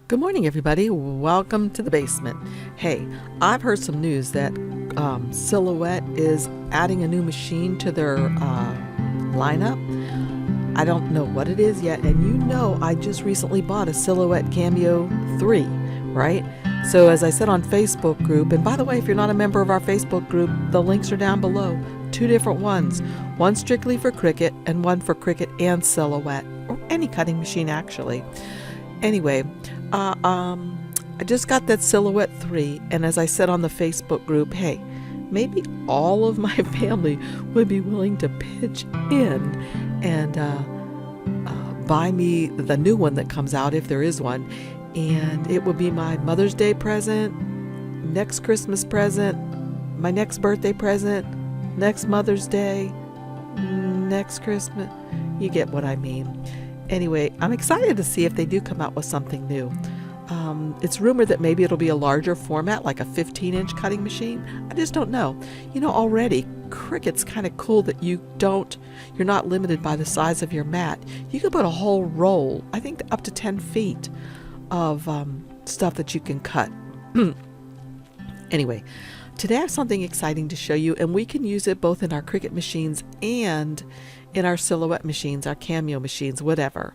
Good morning, everybody. Welcome to the basement. Hey, I've heard some news that Silhouette is adding a new machine to their lineup. I don't know what it is yet, and you know I just recently bought a Silhouette Cameo 3, right? So as I said on Facebook group, and by the way, if you're not a member of our Facebook group, the links are down below. Two different ones. One strictly for Cricut and one for Cricut and Silhouette, or any cutting machine actually. Anyway, I just got that Silhouette 3, and as I said on the Facebook group, hey, maybe all of my family would be willing to pitch in and buy me the new one that comes out, if there is one, and it will be my Mother's Day present, next Christmas present, my next birthday present, next Mother's Day, next Christmas. You get what I mean. Anyway, I'm excited to see if they do come out with something new. It's rumored that maybe it'll be a larger format, like a 15-inch cutting machine. I just don't know. You know, already, Cricut's kind of cool that you're not limited by the size of your mat. You can put a whole roll, I think up to 10 feet of stuff that you can cut. Anyway, today I have something exciting to show you, and we can use it both in our Cricut machines and in our Silhouette machines, our Cameo machines, whatever.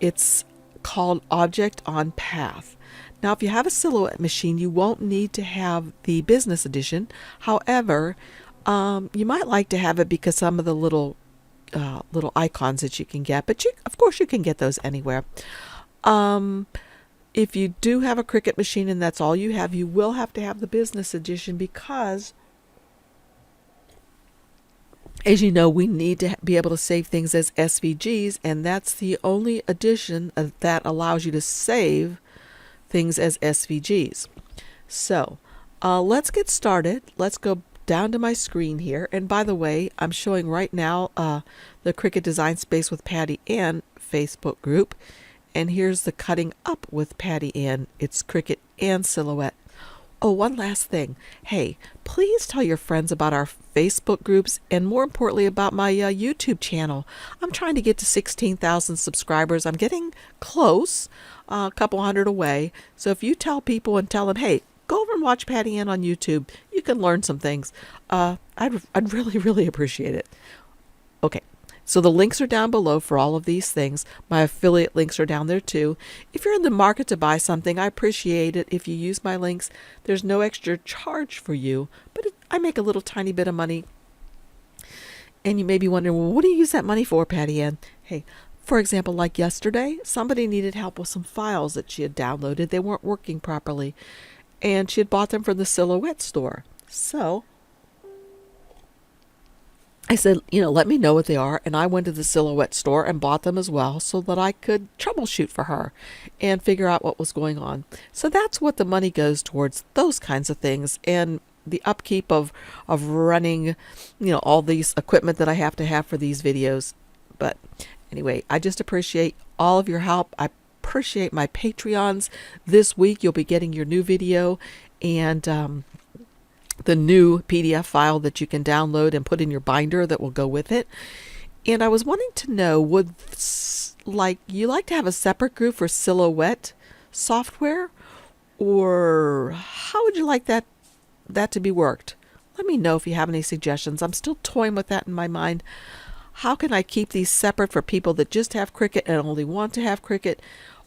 It's called Object on Path. Now, if you have a Silhouette machine, you won't need to have the business edition. However, you might like to have it because some of the little icons that you can get, but of course you can get those anywhere. If you do have a Cricut machine and that's all you have, you will have to have the business edition because, as you know, we need to be able to save things as SVGs, and that's the only edition that allows you to save things as SVGs. So let's get started. Let's go down to my screen here. And by the way, I'm showing right now the Cricut Design Space with Patty Ann Facebook group. And here's the Cutting Up with Patty Ann. It's Cricut and Silhouette. Oh, one last thing. Hey, please tell your friends about our Facebook groups and more importantly about my YouTube channel. I'm trying to get to 16,000 subscribers. I'm getting close, a couple hundred away. So if you tell people and tell them, hey, go over and watch Patty Ann on YouTube, you can learn some things. I'd really, really appreciate it. Okay. So the links are down below for all of these things. My affiliate links are down there too. If you're in the market to buy something, I appreciate it if you use my links. There's no extra charge for you, but I make a little tiny bit of money. And you may be wondering, well, what do you use that money for, Patty Ann? Hey, for example, like yesterday, somebody needed help with some files that she had downloaded. They weren't working properly, and she had bought them from the Silhouette store. So I said, let me know what they are. And I went to the Silhouette store and bought them as well so that I could troubleshoot for her and figure out what was going on. So that's what the money goes towards, those kinds of things. And the upkeep of running, all these equipment that I have to have for these videos. But anyway, I just appreciate all of your help. I appreciate my Patreons. This week you'll be getting your new video and the new PDF file that you can download and put in your binder that will go with it. And I was wanting to know, would you like to have a separate group for Silhouette software, or how would you like that to be worked? Let me know if you have any suggestions. I'm still toying with that in my mind. How can I keep these separate for people that just have Cricut and only want to have Cricut,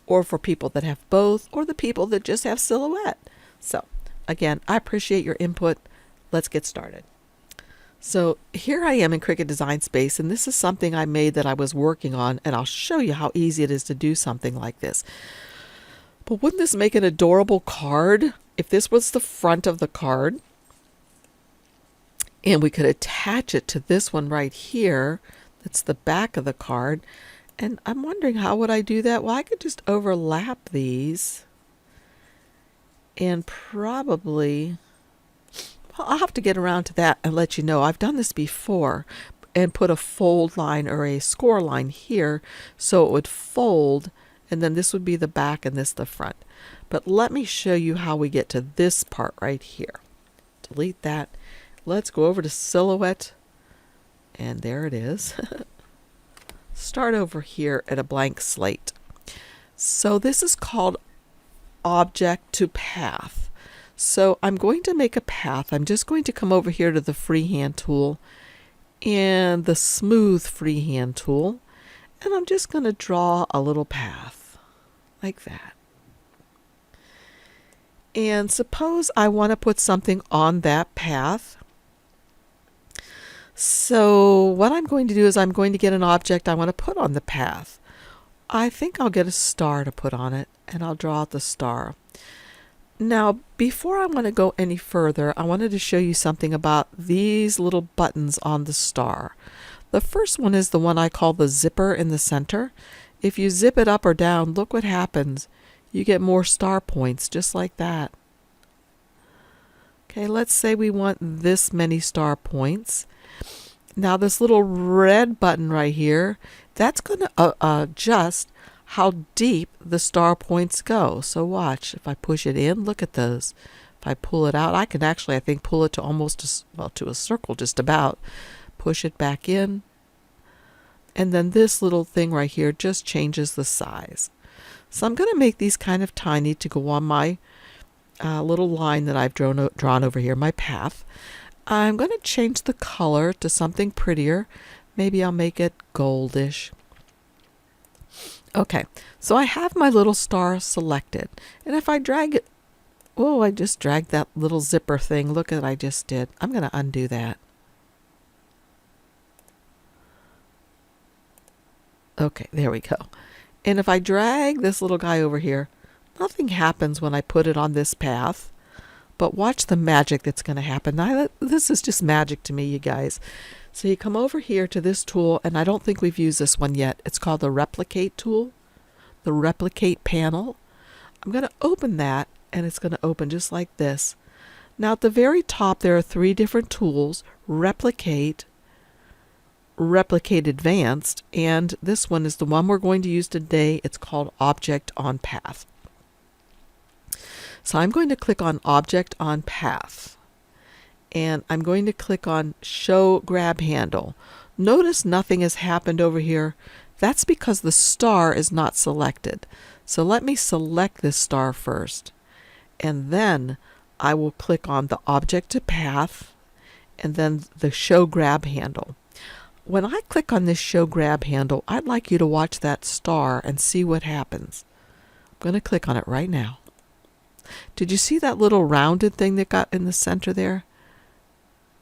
or for people that have both, or the people that just have Silhouette? So again, I appreciate your input. Let's get started. So here I am in Cricut Design Space, and this is something I made that I was working on, and I'll show you how easy it is to do something like this. But wouldn't this make an adorable card if this was the front of the card? And we could attach it to this one right here. That's the back of the card. And I'm wondering, how would I do that? Well, I could just overlap these. And probably, I'll have to get around to that and let you know. I've done this before and put a fold line or a score line here so it would fold, and then this would be the back and this the front. But let me show you how we get to this part right here. Delete that. Let's go over to Silhouette, and there it is. Start over here at a blank slate. So this is called object to path. So I'm going to make a path. I'm just going to come over here to the freehand tool and the smooth freehand tool, and I'm just going to draw a little path like that. And suppose I want to put something on that path. So what I'm going to do is I'm going to get an object I want to put on the path. I think I'll get a star to put on it, and I'll draw out the star. Now, before I want to go any further, I wanted to show you something about these little buttons on the star. The first one is the one I call the zipper in the center. If you zip it up or down, look what happens. You get more star points, just like that. Okay, let's say we want this many star points. Now this little red button right here, that's going to adjust how deep the star points go. So watch, if I push it in, look at those. If I pull it out, I can actually, I think, pull it to almost, to a circle just about. Push it back in. And then this little thing right here just changes the size. So I'm going to make these kind of tiny to go on my little line that I've drawn over here, my path. I'm going to change the color to something prettier. Maybe I'll make it goldish. Okay, so I have my little star selected. And if I drag it, oh, I just dragged that little zipper thing. Look at what I just did. I'm going to undo that. Okay, there we go. And if I drag this little guy over here, nothing happens when I put it on this path. But watch the magic that's going to happen. Now, this is just magic to me, you guys. So you come over here to this tool, and I don't think we've used this one yet. It's called the Replicate tool, the Replicate panel. I'm going to open that, and it's going to open just like this. Now at the very top, there are 3 different tools: Replicate, Replicate Advanced, and this one is the one we're going to use today. It's called Object on Path. So I'm going to click on Object on Path, and I'm going to click on Show Grab Handle. Notice nothing has happened over here. That's because the star is not selected. So let me select this star first, and then I will click on the Object to Path and then the Show Grab Handle. When I click on this Show Grab Handle, I'd like you to watch that star and see what happens. I'm going to click on it right now. Did you see that little rounded thing that got in the center there?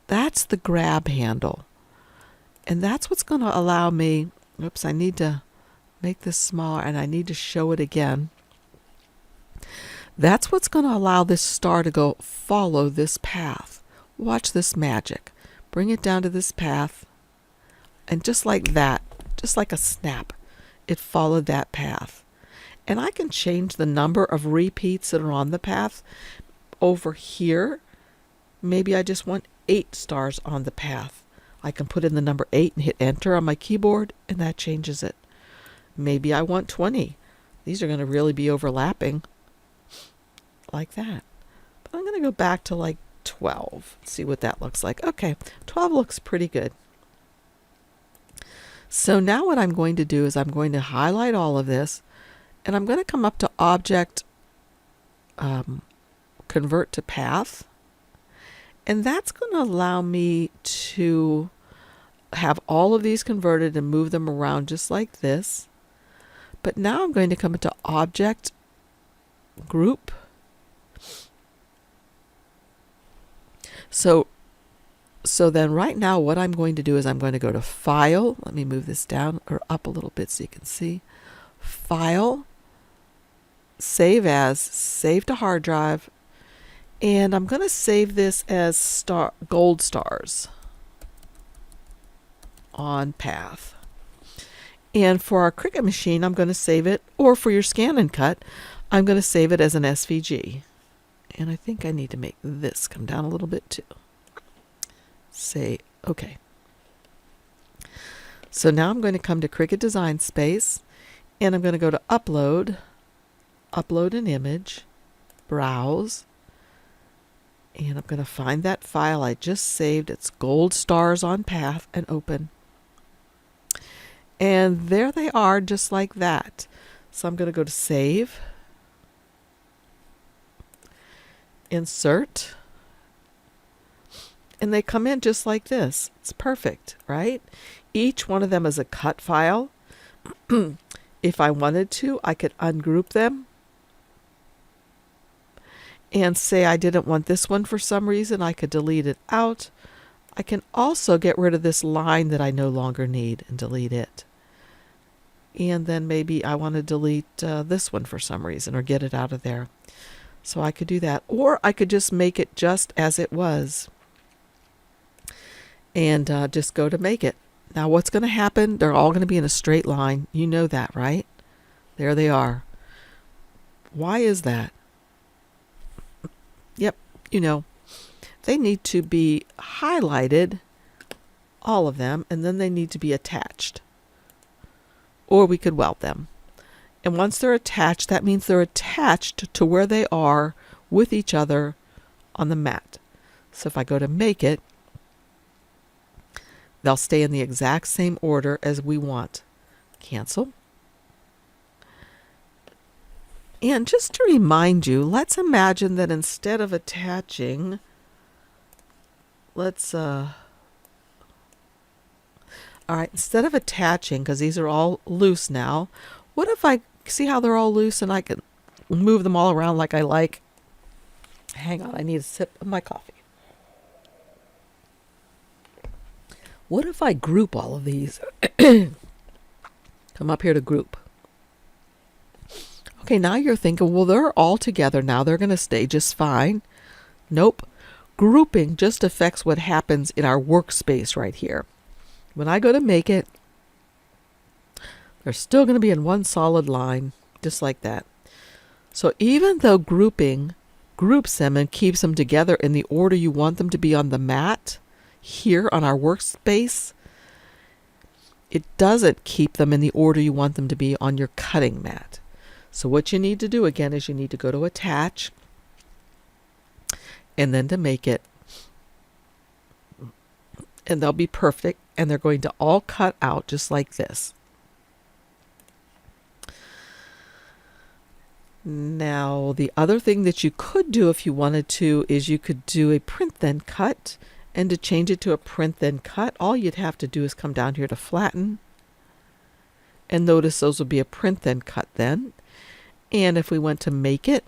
That's the grab handle. And that's what's going to allow me, oops, I need to make this smaller and I need to show it again. That's what's going to allow this star to go follow this path. Watch this magic. Bring it down to this path. And just like that, just like a snap, it followed that path. And I can change the number of repeats that are on the path. Over here, maybe I just want 8 stars on the path. I can put in the number 8 and hit enter on my keyboard, and that changes it. Maybe I want 20. These are going to really be overlapping like that. But I'm going to go back to like 12. See what that looks like. Okay, 12 looks pretty good. So now what I'm going to do is I'm going to highlight all of this, and I'm going to come up to Object, Convert to Path, and that's going to allow me to have all of these converted and move them around just like this. But now I'm going to come into Object, Group. So then right now what I'm going to do is I'm going to go to File. Let me move this down or up a little bit so you can see. File, Save As, Save to Hard Drive, and I'm going to save this as gold stars on path. And for our Cricut machine, I'm going to save it, or for your Scan and Cut, I'm going to save it as an SVG. And I think I need to make this come down a little bit too. Say OK. So now I'm going to come to Cricut Design Space, and I'm going to go to Upload, Upload an Image, Browse, and I'm going to find that file I just saved. It's Gold Stars on Path, and open. And there they are, just like that. So I'm going to go to Save, Insert, and they come in just like this. It's perfect, right? Each one of them is a cut file. If I wanted to, I could ungroup them and say I didn't want this one for some reason. I could delete it out. I can also get rid of this line that I no longer need and delete it. And then maybe I want to delete this one for some reason or get it out of there. So I could do that. Or I could just make it just as it was and just go to make it. Now what's going to happen? They're all going to be in a straight line. You know that, right? There they are. Why is that? Yep, you know. They need to be highlighted, all of them, and then they need to be attached. Or we could weld them. And once they're attached, that means they're attached to where they are with each other on the mat. So if I go to make it, they'll stay in the exact same order as we want. Cancel. And just to remind you, let's imagine that instead of attaching, all right, instead of attaching, because these are all loose now, what if I see how they're all loose and I can move them all around like I like? Hang on, I need a sip of my coffee. What if I group all of these? Come up here to group. Okay, now you're thinking, well, they're all together now. They're going to stay just fine. Nope. Grouping just affects what happens in our workspace right here. When I go to make it, they're still going to be in one solid line, just like that. So even though grouping groups them and keeps them together in the order you want them to be on the mat, here on our workspace, it doesn't keep them in the order you want them to be on your cutting mat. So what you need to do again is you need to go to Attach and then to Make It. And they'll be perfect and they're going to all cut out just like this. Now the other thing that you could do if you wanted to is you could do a print then cut. And to change it to a print then cut, all you'd have to do is come down here to flatten. And notice those will be a print then cut then. And if we went to make it,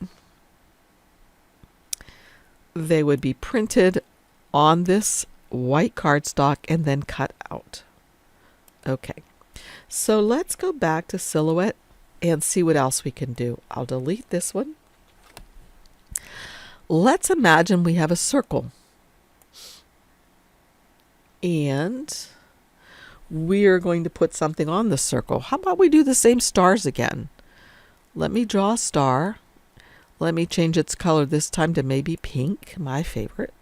they would be printed on this white cardstock and then cut out. Okay, so let's go back to Silhouette and see what else we can do. I'll delete this one. Let's imagine we have a circle. And we're going to put something on the circle. How about we do the same stars again? Let me draw a star. Let me change its color this time to maybe pink, my favorite.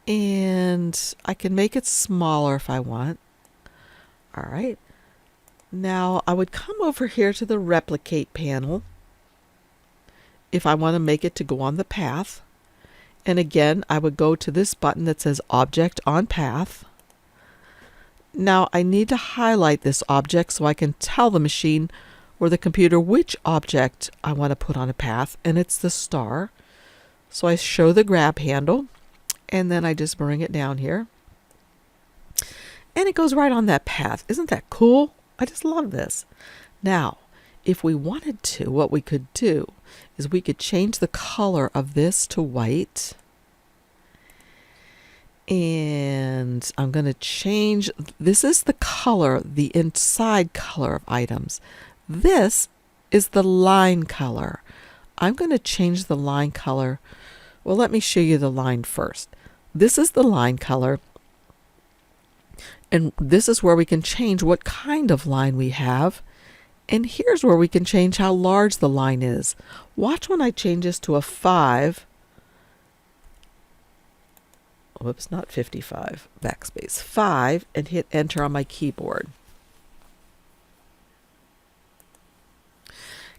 And I can make it smaller if I want. All right. Now I would come over here to the replicate panel if I want to make it to go on the path. And again, I would go to this button that says Object on Path. Now I need to highlight this object so I can tell the machine or the computer which object I want to put on a path, and it's the star. So I show the grab handle and then I just bring it down here and it goes right on that path. Isn't that cool? I just love this. Now if we wanted to, what we could do is we could change the color of this to white. And I'm going to change, this is the color, the inside color of items. This is the line color. I'm going to change the line color. Well, let me show you the line first. This is the line color. And this is where we can change what kind of line we have. And here's where we can change how large the line is. Watch when I change this to a 5. Whoops, not 55, backspace, 5, and hit enter on my keyboard.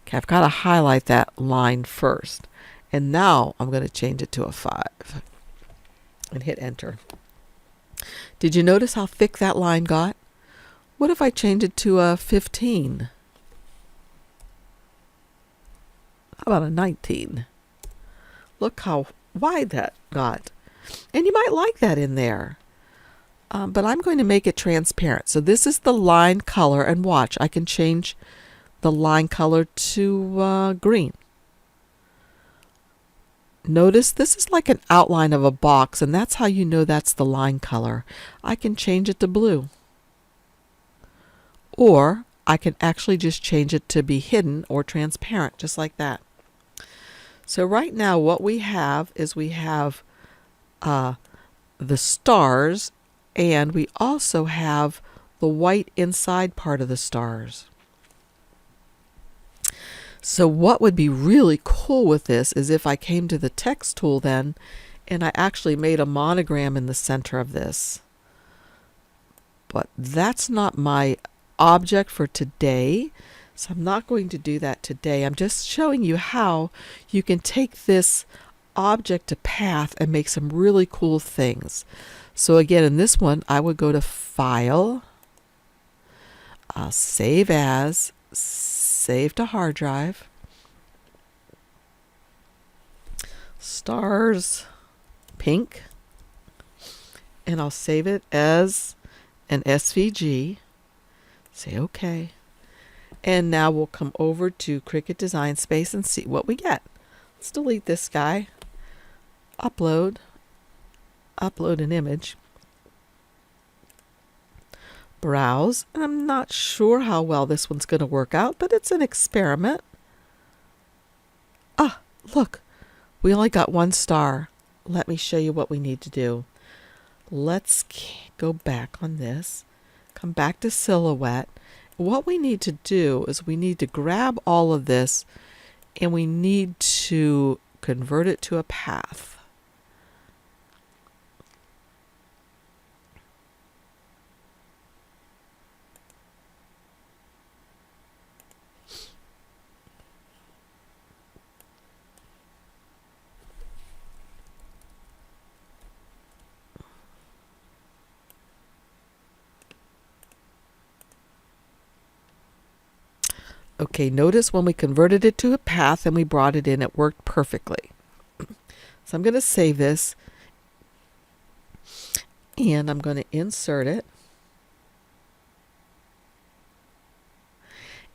Okay, I've got to highlight that line first. And now I'm going to change it to a 5 and hit enter. Did you notice how thick that line got? What if I change it to a 15? How about a 19? Look how wide that got. And you might like that in there. But I'm going to make it transparent. So this is the line color, and watch, I can change the line color to green. Notice this is like an outline of a box, and that's how you know that's the line color. I can change it to blue. Or I can actually just change it to be hidden or transparent, just like that. So right now what we have is we have the stars, and we also have the white inside part of the stars. So what would be really cool with this is if I came to the text tool then, and I actually made a monogram in the center of this. But that's not my object for today, so I'm not going to do that today. I'm just showing you how you can take this object to path and make some really cool things. So again, in this one, I would go to File, Save As, Save to hard drive, stars, pink, and I'll save it as an SVG. Say OK. And now we'll come over to Cricut Design Space and see what we get. Let's delete this guy. Upload an image. Browse, and I'm not sure how well this one's going to work out, but it's an experiment. Ah, look, we only got one star. Let me show you what we need to do. Let's go back on this, come back to Silhouette. What we need to do is we need to grab all of this and we need to convert it to a path. Okay, notice when we converted it to a path and we brought it in, it worked perfectly. So I'm going to save this, and I'm going to insert it.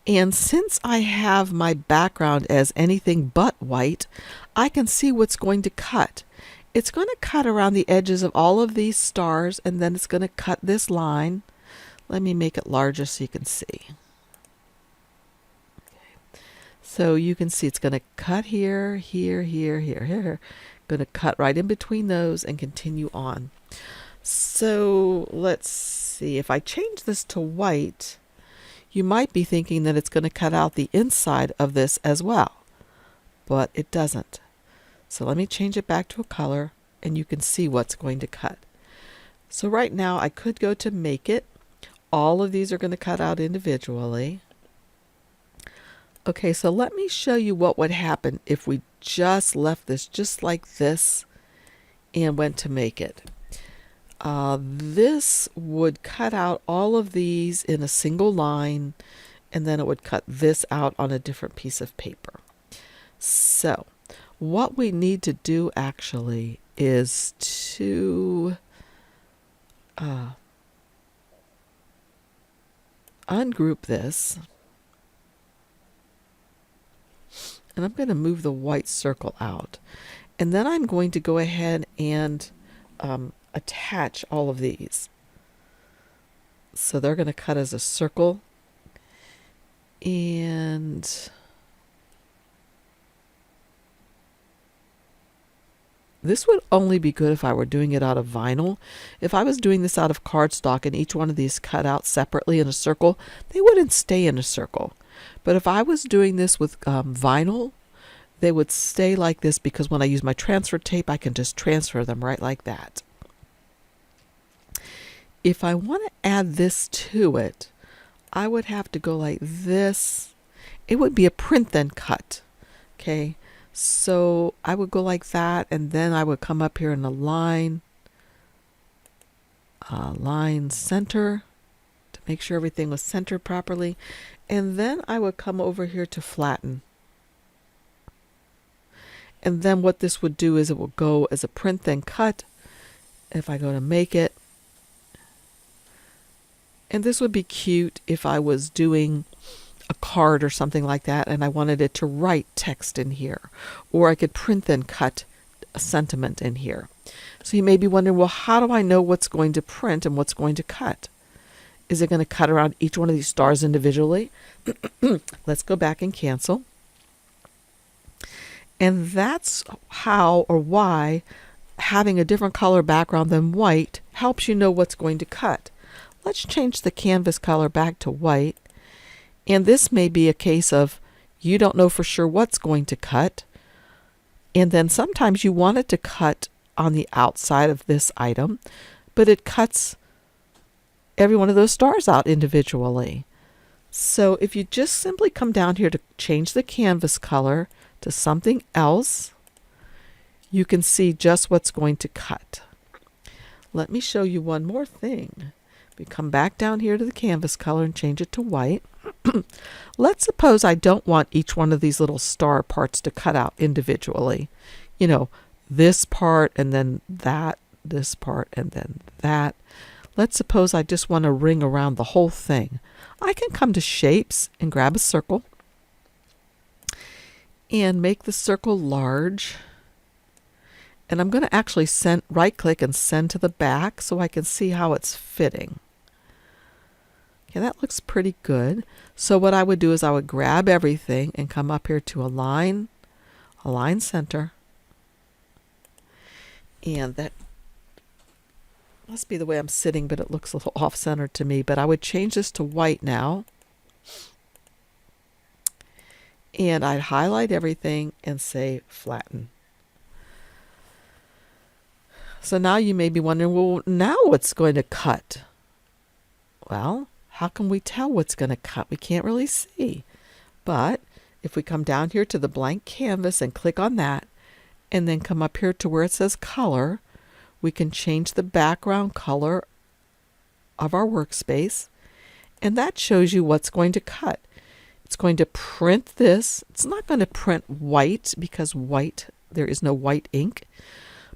And since I have my background as anything but white, I can see what's going to cut. It's going to cut around the edges of all of these stars, and then it's going to cut this line. Let me make it larger so you can see. So you can see it's going to cut here, here, here, here, here. Going to cut right in between those and continue on. So let's see. If I change this to white, you might be thinking that it's going to cut out the inside of this as well, but it doesn't. So let me change it back to a color, and you can see what's going to cut. So right now I could go to Make It. All of these are going to cut out individually. Okay, so let me show you what would happen if we just left this just like this and went to Make It. This would cut out all of these in a single line, and then it would cut this out on a different piece of paper. So what we need to do actually is to ungroup this. And I'm going to move the white circle out. And then I'm going to go ahead and attach all of these. So they're going to cut as a circle. And this would only be good if I were doing it out of vinyl. If I was doing this out of cardstock and each one of these cut out separately in a circle, they wouldn't stay in a circle. But if I was doing this with vinyl, they would stay like this, because when I use my transfer tape, I can just transfer them right like that. If I want to add this to it, I would have to go like this. It would be a print then cut. Okay, so I would go like that, and then I would come up here in a line center to make sure everything was centered properly. And then I would come over here to flatten. And then what this would do is it will go as a print then cut. If I go to make it, and this would be cute if I was doing a card or something like that and I wanted it to write text in here, or I could print then cut a sentiment in here. So you may be wondering, well, how do I know what's going to print and what's going to cut? Is it going to cut around each one of these stars individually? Let's go back and cancel. And that's how or why having a different color background than white helps you know what's going to cut. Let's change the canvas color back to white. And this may be a case of you don't know for sure what's going to cut. And then sometimes you want it to cut on the outside of this item, but it cuts every one of those stars out individually. So if you just simply come down here to change the canvas color to something else, you can see just what's going to cut. Let me show you one more thing. We come back down here to the canvas color and change it to white. Let's suppose I don't want each one of these little star parts to cut out individually. You know, this part and then that, this part and then that. Let's suppose I just want to ring around the whole thing. I can come to shapes and grab a circle and make the circle large. And I'm going to actually right click and send to the back so I can see how it's fitting. Okay, that looks pretty good. So what I would do is I would grab everything and come up here to align center. And that must be the way I'm sitting, but it looks a little off-center to me. But I would change this to white now. And I'd highlight everything and say flatten. So now you may be wondering, well, now what's going to cut? Well, how can we tell what's going to cut? We can't really see. But if we come down here to the blank canvas and click on that, and then come up here to where it says color, we can change the background color of our workspace, and that shows you what's going to cut. It's going to print this. It's not going to print white because white, there is no white ink,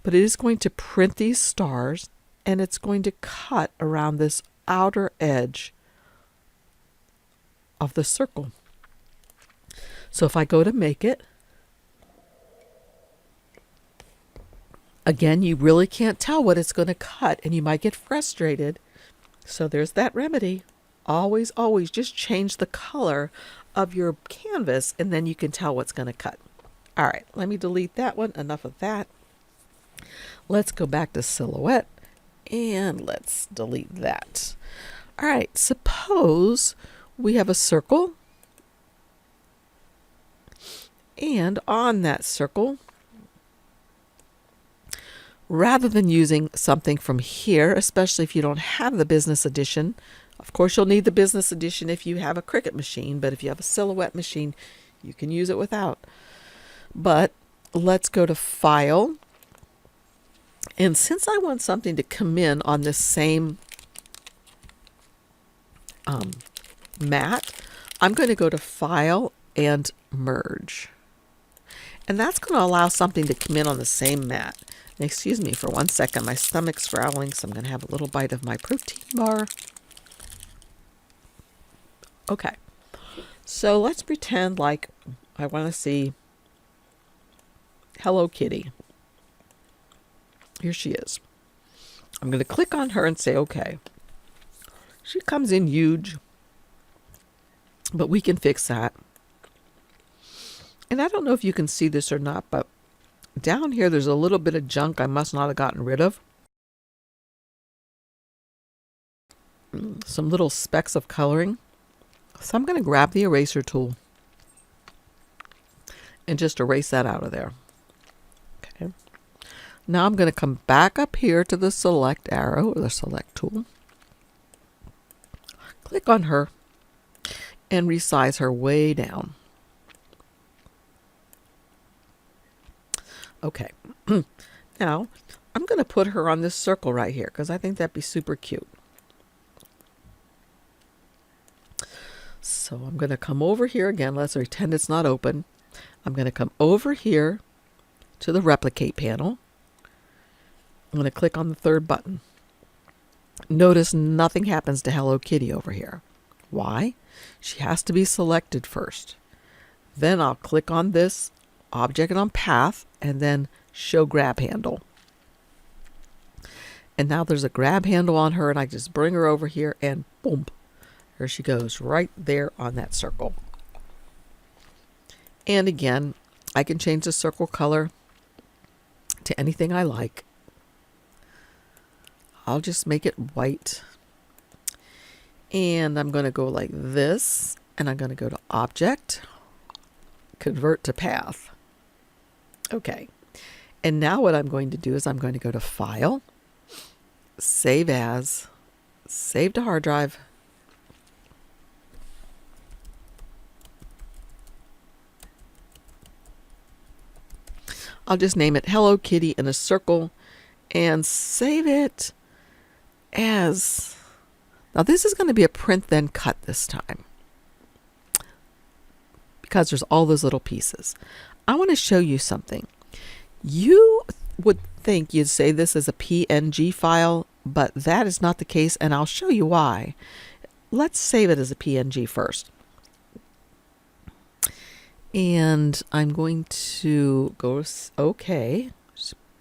but it is going to print these stars, and it's going to cut around this outer edge of the circle. So if I go to make it, again, you really can't tell what it's going to cut, and you might get frustrated. So there's that remedy. Always, always just change the color of your canvas, and then you can tell what's going to cut. All right, let me delete that one. Enough of that. Let's go back to silhouette, and let's delete that. All right, suppose we have a circle, and on that circle, rather than using something from here, especially if you don't have the business edition, of course you'll need the business edition if you have a Cricut machine, but if you have a silhouette machine, you can use it without. But let's go to File, and since I want something to come in on this same mat, I'm going to go to File and Merge. And that's going to allow something to come in on the same mat. And excuse me for 1 second, my stomach's growling, so I'm going to have a little bite of my protein bar. Okay, so let's pretend like I want to see Hello Kitty. Here she is. I'm going to click on her and say okay. She comes in huge, but we can fix that. And I don't know if you can see this or not, but down here there's a little bit of junk I must not have gotten rid of. Some little specks of coloring. So I'm going to grab the eraser tool and just erase that out of there. Okay. Now I'm going to come back up here to the select arrow, or the select tool. Click on her and resize her way down. Okay. Now I'm going to put her on this circle right here because I think that'd be super cute. So I'm going to come over here again. Let's pretend it's not open. I'm going to come over here to the replicate panel. I'm going to click on the third button. Notice nothing happens to Hello Kitty over here. Why? She has to be selected first. Then I'll click on this object on path and then show grab handle. And now there's a grab handle on her, and I just bring her over here and boom, there she goes right there on that circle. And again, I can change the circle color to anything I like. I'll just make it white. And I'm going to go like this, and I'm going to go to Object, Convert to Path. Okay. And now what I'm going to do is I'm going to go to File, Save As, Save to Hard Drive. I'll just name it Hello Kitty in a circle and save it as, now this is going to be a print then cut this time because there's all those little pieces. I want to show you something. You would think you'd say this is a PNG file, but that is not the case, and I'll show you why. Let's save it as a PNG first. And I'm going to go OK,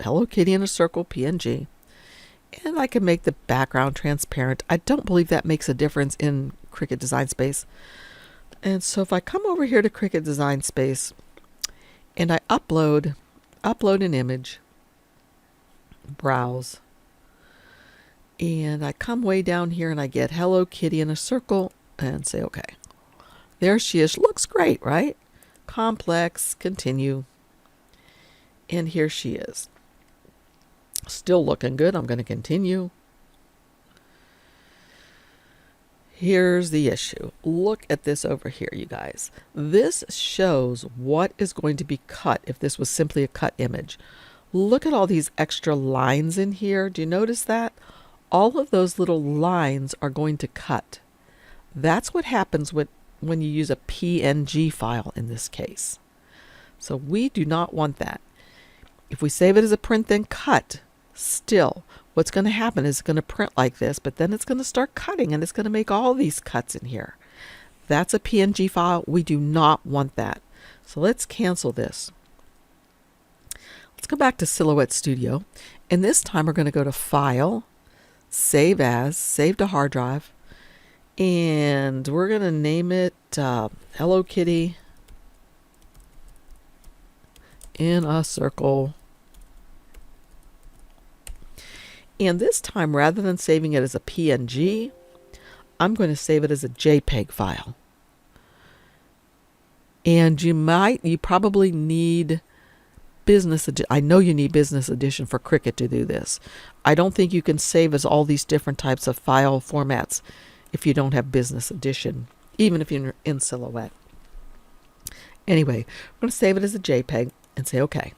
Hello Kitty in a circle, PNG. And I can make the background transparent. I don't believe that makes a difference in Cricut Design Space. And so if I come over here to Cricut Design Space and I upload an image, browse, and I come way down here and I get Hello Kitty in a circle and say OK. There she is. Looks great, right? Complex, continue. And here she is. Still looking good. I'm going to continue. Here's the issue. Look at this over here, you guys. This shows what is going to be cut if this was simply a cut image. Look at all these extra lines in here. Do you notice that? All of those little lines are going to cut. That's what happens when you use a PNG file in this case. So we do not want that. If we save it as a print then cut, still, what's going to happen is it's going to print like this, but then it's going to start cutting and it's going to make all these cuts in here. That's a PNG file. We do not want that. So let's cancel this. Let's go back to Silhouette Studio. And this time we're going to go to File, Save As, Save to Hard Drive. And we're going to name it Hello Kitty in a circle. And this time, rather than saving it as a PNG, I'm going to save it as a JPEG file. And you probably need business edition. I know you need business edition for Cricut to do this. I don't think you can save as all these different types of file formats if you don't have business edition, even if you're in Silhouette. Anyway, I'm going to save it as a JPEG and say OK.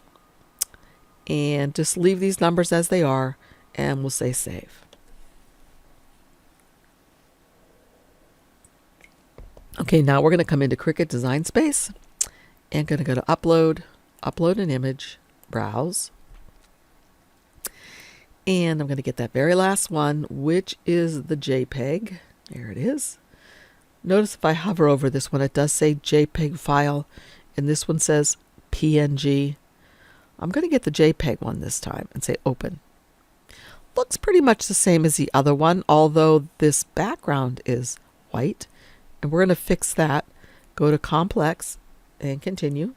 And just leave these numbers as they are. And we'll say save. Okay, now we're going to come into Cricut Design Space and going to go to Upload, Upload an Image, Browse. And I'm going to get that very last one, which is the JPEG. There it is. Notice if I hover over this one, it does say JPEG file, and this one says PNG. I'm going to get the JPEG one this time and say Open. Looks pretty much the same as the other one, although this background is white. And we're going to fix that. Go to Complex and continue.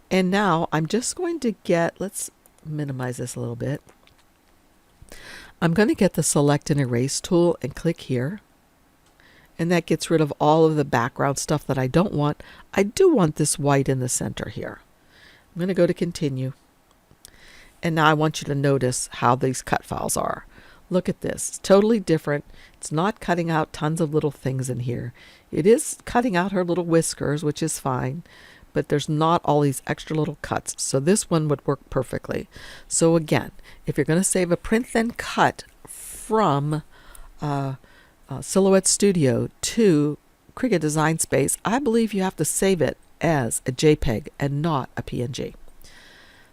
And now I'm just going to get, let's minimize this a little bit. I'm going to get the Select and Erase tool and click here. And that gets rid of all of the background stuff that I don't want. I do want this white in the center here. I'm going to go to Continue. And now I want you to notice how these cut files are. Look at this. It's totally different. It's not cutting out tons of little things in here. It is cutting out her little whiskers, which is fine, but there's not all these extra little cuts. So this one would work perfectly. So again, if you're going to save a print then cut from Silhouette Studio to Cricut Design Space, I believe you have to save it as a JPEG and not a PNG.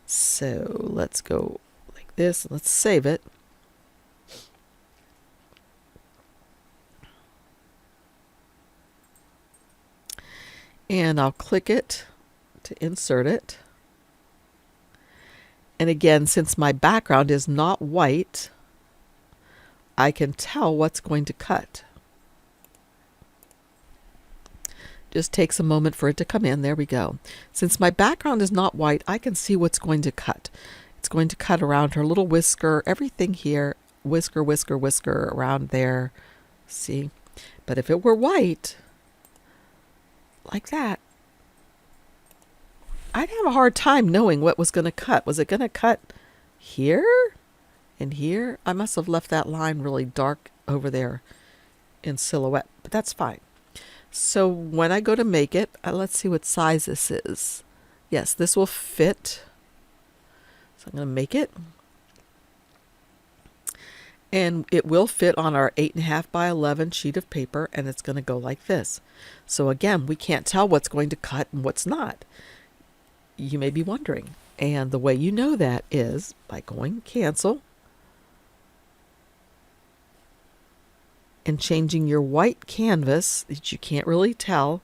So let's go like this. Let's save it. And I'll click it to insert it. And again, since my background is not white, I can tell what's going to cut. Just takes a moment for it to come in. There we go. Since my background is not white, I can see what's going to cut. It's going to cut around her little whisker, everything here. Whisker, whisker, whisker around there. See? But if it were white, like that, I'd have a hard time knowing what was going to cut. Was it going to cut here and here? I must have left that line really dark over there in silhouette, but that's fine. So when I go to make it, let's see what size this is. Yes, this will fit. So I'm going to make it. And it will fit on our 8.5 by 11 sheet of paper, and it's going to go like this. So again, we can't tell what's going to cut and what's not. You may be wondering. And the way you know that is by going cancel and changing your white canvas that you can't really tell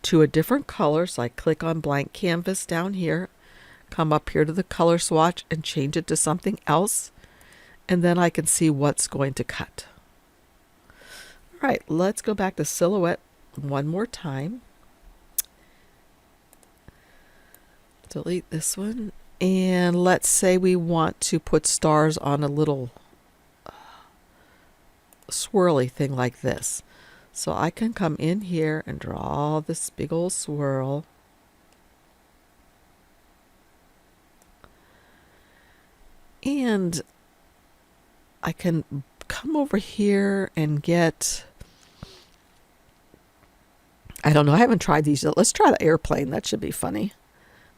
to a different color. So I click on blank canvas down here, come up here to the color swatch and change it to something else. And then I can see what's going to cut. All right, let's go back to silhouette one more time. Delete this one. And let's say we want to put stars on a little swirly thing like this. So I can come in here and draw this big old swirl. And I can come over here and get, I don't know, I haven't tried these yet. Let's try the airplane. That should be funny.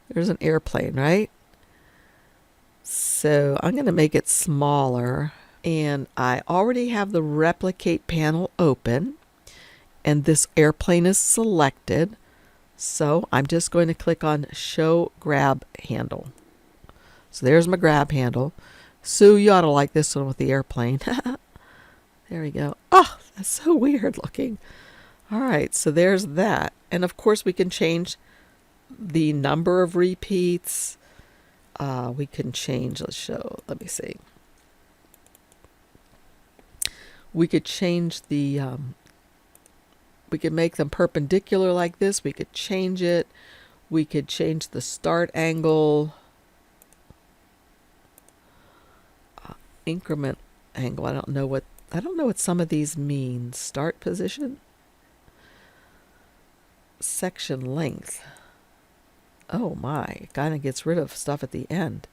There's an airplane, right? So I'm going to make it smaller. And I already have the replicate panel open. And this airplane is selected. So I'm just going to click on show grab handle. So there's my grab handle. So you ought to like this one with the airplane. There we go. Oh, that's so weird looking. All right, so there's that. And of course we can change the number of repeats. We can change, let me see. We could change the, we could make them perpendicular like this. We could change it. We could change the start angle. Increment angle. I don't know what some of these mean. Start position. Section length. Oh my, it kind of gets rid of stuff at the end.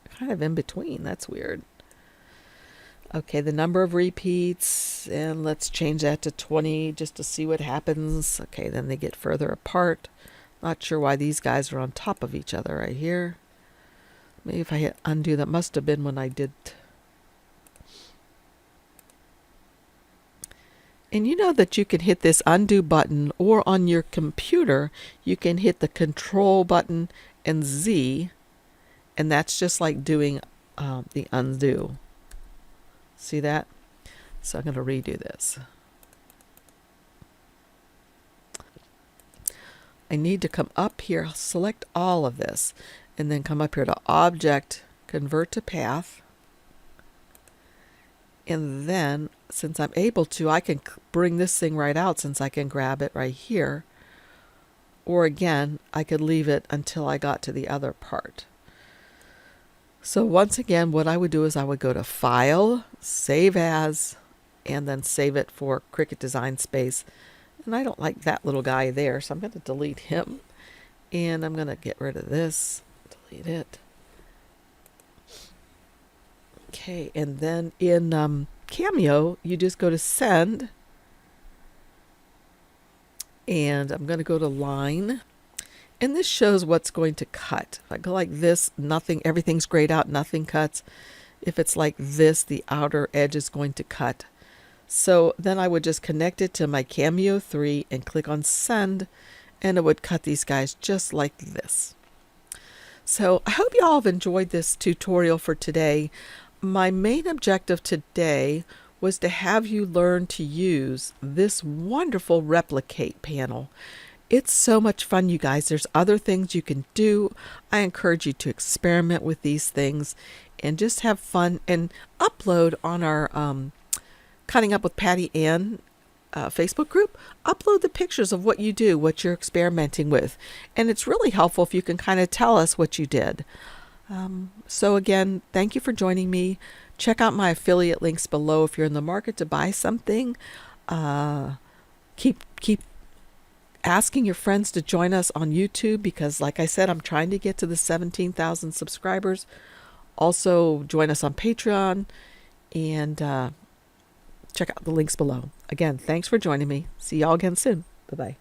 Kind of in between. That's weird. Okay, the number of repeats, and let's change that to 20 just to see what happens. Okay, then they get further apart. Not sure why these guys are on top of each other right here. Maybe if I hit undo, that must have been when I did. And you know that you can hit this undo button, or on your computer, you can hit the control button and Z, and that's just like doing the undo. See that? So I'm going to redo this. I need to come up here, select all of this, and then come up here to Object, Convert to Path. And then, since I'm able to, I can bring this thing right out since I can grab it right here. Or again, I could leave it until I got to the other part. So once again, what I would do is I would go to File, Save As, and then save it for Cricut Design Space. And I don't like that little guy there, so I'm going to delete him. And I'm going to get rid of this, delete it. Okay, and then in Cameo, you just go to Send. And I'm going to go to Line. And this shows what's going to cut. If I go like this, nothing, everything's grayed out, nothing cuts. If it's like this, the outer edge is going to cut. So then I would just connect it to my Cameo 3 and click on Send, and it would cut these guys just like this. So I hope you all have enjoyed this tutorial for today. My main objective today was to have you learn to use this wonderful replicate panel. It's so much fun, you guys. There's other things you can do. I encourage you to experiment with these things and just have fun and upload on our Cutting Up with Patty Ann Facebook group. Upload the pictures of what you do, what you're experimenting with. And it's really helpful if you can kind of tell us what you did. So again, thank you for joining me. Check out my affiliate links below if you're in the market to buy something. Keep asking your friends to join us on YouTube because, like I said, I'm trying to get to the 17,000 subscribers. Also, join us on Patreon and check out the links below. Again, thanks for joining me. See y'all again soon. Bye-bye.